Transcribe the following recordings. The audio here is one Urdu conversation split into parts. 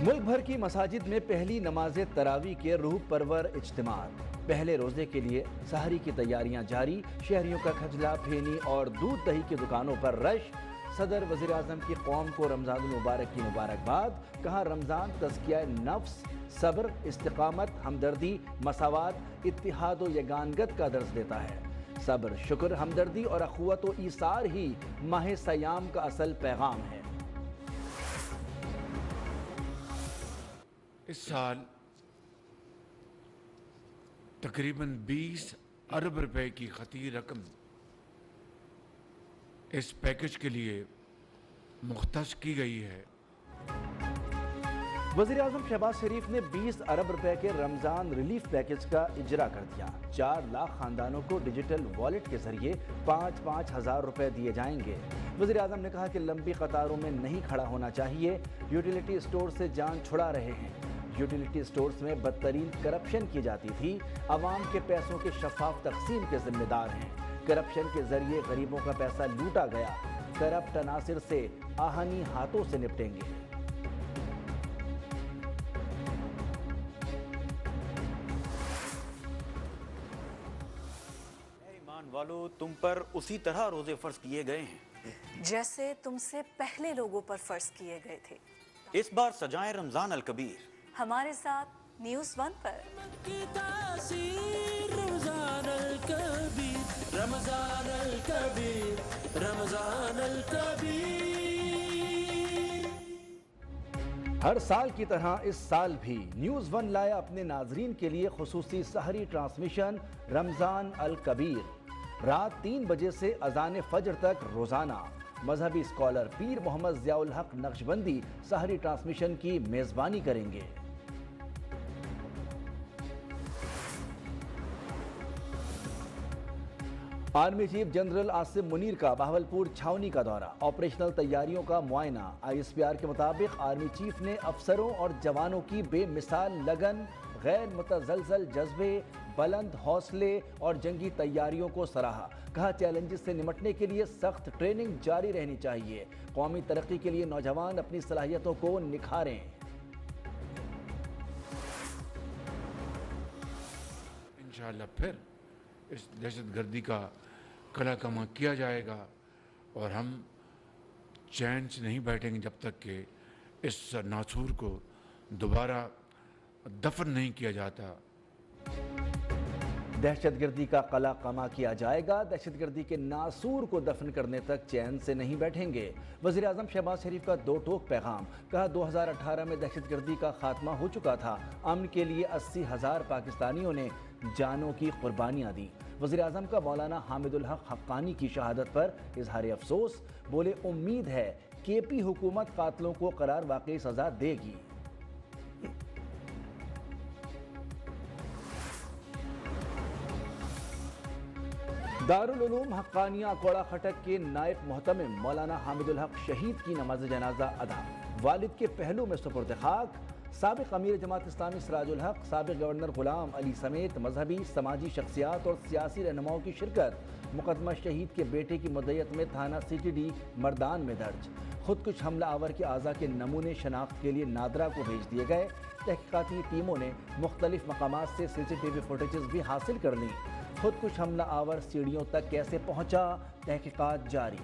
ملک بھر کی مساجد میں پہلی نماز تراویح کے روح پرور اجتماعات۔ پہلے روزے کے لیے سحری کی تیاریاں جاری، شہریوں کا کھجلا، پھینی اور دودھ دہی کی دکانوں پر رش۔ صدر وزیر اعظم کی قوم کو رمضان المبارک کی مبارکباد، کہا رمضان تزکیہ نفس، صبر، استقامت، ہمدردی، مساوات، اتحاد و یگانگت کا درس دیتا ہے۔ صبر، شکر، ہمدردی اور اخوت و ایثار ہی ماہ سیام کا اصل پیغام ہے۔ اس سال تقریباً 20 ارب روپے کی خطیر رقم اس پیکج کے لیے مختص کی گئی ہے۔ وزیر اعظم شہباز شریف نے 20 ارب روپے کے رمضان ریلیف پیکج کا اجرا کر دیا۔ 4 لاکھ خاندانوں کو ڈیجیٹل والیٹ کے ذریعے 5-5 ہزار روپے دیے جائیں گے۔ وزیر اعظم نے کہا کہ لمبی قطاروں میں نہیں کھڑا ہونا چاہیے، یوٹیلیٹی اسٹور سے جان چھڑا رہے ہیں۔ یوٹیلیٹی اسٹورز میں بدترین کرپشن کی جاتی تھی، عوام کے پیسوں کے شفاف تقسیم کے ذمہ دار ہیں۔ کرپشن کے ذریعے غریبوں کا پیسہ لوٹا گیا، کرپٹ عناصر سے آہنی ہاتھوں سے نپٹیں گے۔ ایمان والو، تم پر اسی طرح روزے فرض کیے گئے ہیں جیسے تم سے پہلے لوگوں پر فرض کیے گئے تھے۔ اس بار سجائیں رمضان الکبیر ہمارے ساتھ نیوز 1 پر۔ رمضان الکبیر، رمضان الکبیر، رمضان الکبیر۔ ہر سال کی طرح اس سال بھی نیوز 1 لایا اپنے ناظرین کے لیے خصوصی سحری ٹرانسمیشن رمضان الکبیر۔ رات 3 بجے سے اذان فجر تک روزانہ مذہبی اسکالر پیر محمد ضیاء الحق نقشبندی سحری ٹرانسمیشن کی میزبانی کریں گے۔ Army chief general Asim Munir کا بہاولپور چھاونی کا دورہ، آپریشنل تیاریوں کا معائنہ۔ ISPR کے مطابق آرمی چیف نے افسروں اور جوانوں کی بے مثال لگن، غیر متزلزل جذبے، بلند حوصلے اور جنگی تیاریوں کو سراہا۔ کہا چیلنجز سے نمٹنے کے لیے سخت ٹریننگ جاری رہنی چاہیے، قومی ترقی کے لیے نوجوان اپنی صلاحیتوں کو نکھاریں۔ انشاءاللہ پھر اس دہشت گردی کا کلا کما کیا جائے گا اور ہم چین سے نہیں بیٹھیں گے جب تک کہ اس ناسور کو دوبارہ دفن نہیں کیا جاتا۔ دہشت گردی کا قلع قمع کیا جائے گا، دہشت گردی کے ناسور کو دفن کرنے تک چین سے نہیں بیٹھیں گے۔ وزیر اعظم شہباز شریف کا 2 ٹوک پیغام، کہا 2018 میں دہشت گردی کا خاتمہ ہو چکا تھا، امن کے لیے 80,000 پاکستانیوں نے جانوں کی قربانیاں دی۔ وزیر اعظم کا مولانا حامد الحق حقانی کی شہادت پر اظہار افسوس، بولے امید ہے KP حکومت قاتلوں کو قرار واقعی سزا دے گی۔ دارالعلوم حقانیہ کوڑا خٹک کے نائب محتمم مولانا حامد الحق شہید کی نماز جنازہ ادا، والد کے پہلو میں سپرد خاک۔ سابق امیر جماعت اسلامی سراج الحق، سابق گورنر غلام علی سمیت مذہبی سماجی شخصیات اور سیاسی رہنماؤں کی شرکت۔ مقدمہ شہید کے بیٹے کی مدعیت میں تھانہ CTD مردان میں درج۔ خودکش حملہ آور کے اعضاء کے نمونے شناخت کے لیے نادرا کو بھیج دیے گئے۔ تحقیقاتی ٹیموں نے مختلف مقامات سے CCTV فوٹیجز بھی حاصل کر لیں۔ خودکش حملہ آور سیڑھیوں تک کیسے پہنچا، تحقیقات جاری۔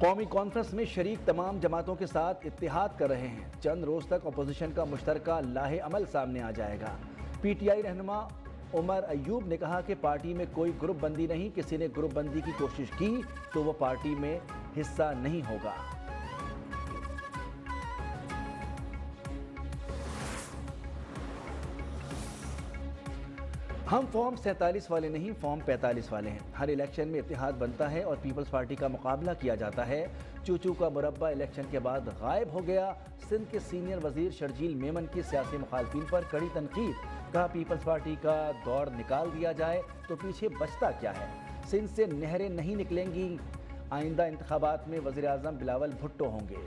قومی کانفرنس میں شریک تمام جماعتوں کے ساتھ اتحاد کر رہے ہیں، چند روز تک اپوزیشن کا مشترکہ لاہے عمل سامنے آ جائے گا۔ PTI رہنما عمر ایوب نے کہا کہ پارٹی میں کوئی گروپ بندی نہیں، کسی نے گروپ بندی کی کوشش کی تو وہ پارٹی میں حصہ نہیں ہوگا۔ ہم فارم 47 والے نہیں، فارم 45 والے ہیں۔ ہر الیکشن میں اتحاد بنتا ہے اور پیپلز پارٹی کا مقابلہ کیا جاتا ہے۔ چوچو کا مربع الیکشن کے بعد غائب ہو گیا۔ سندھ کے سینئر وزیر شرجیل میمن کی سیاسی مخالفین پر کڑی تنقید، کہا پیپلز پارٹی کا دوڑ نکال دیا جائے تو پیچھے بچتا کیا ہے۔ سندھ سے نہریں نہیں نکلیں گی، آئندہ انتخابات میں وزیر اعظم بلاول بھٹو ہوں گے۔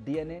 DNA,